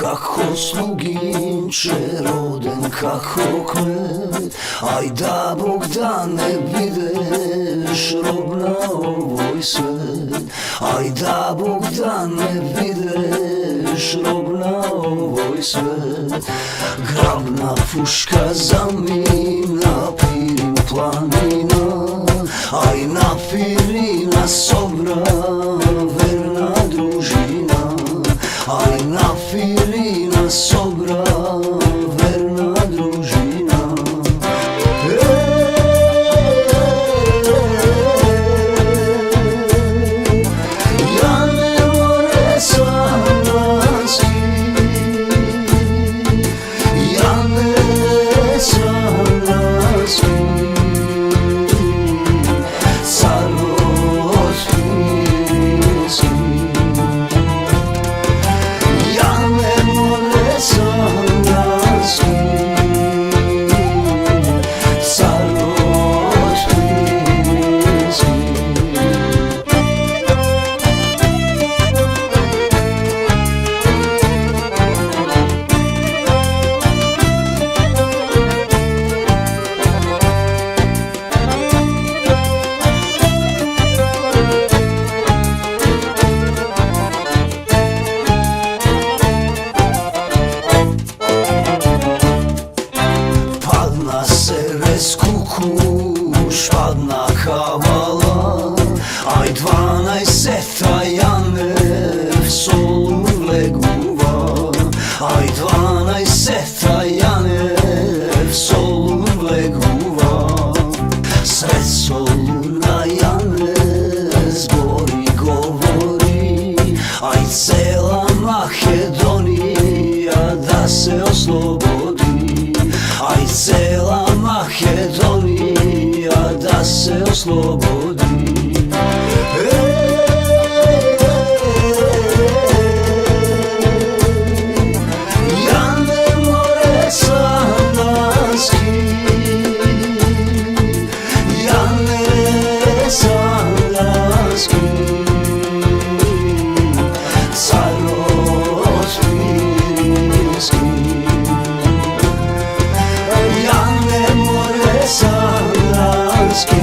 Kako sluginče roden, kako kmet, aj da Bog da ne bideš rob na ovoj svet, aj da Bog da ne bideš rob na ovoj svet. Grabna puška zamina pirim planina, aj na pirina sobra verna družina, aj na pirina sobra verna družina. Ja ne more sanjati, ja ne sanjati, kukuš padna kavala, aj 12 seta Janev solu leguva, aj 12 seta Janev solu leguva. Sred solu na Janez zbori govori, aj cela Makedonija da se oslobodi, aj cela Makedonija da se oslobodi. Ja ne more sanjati, ja ne sanjati, carot pirinski. Ja ne more sanjati,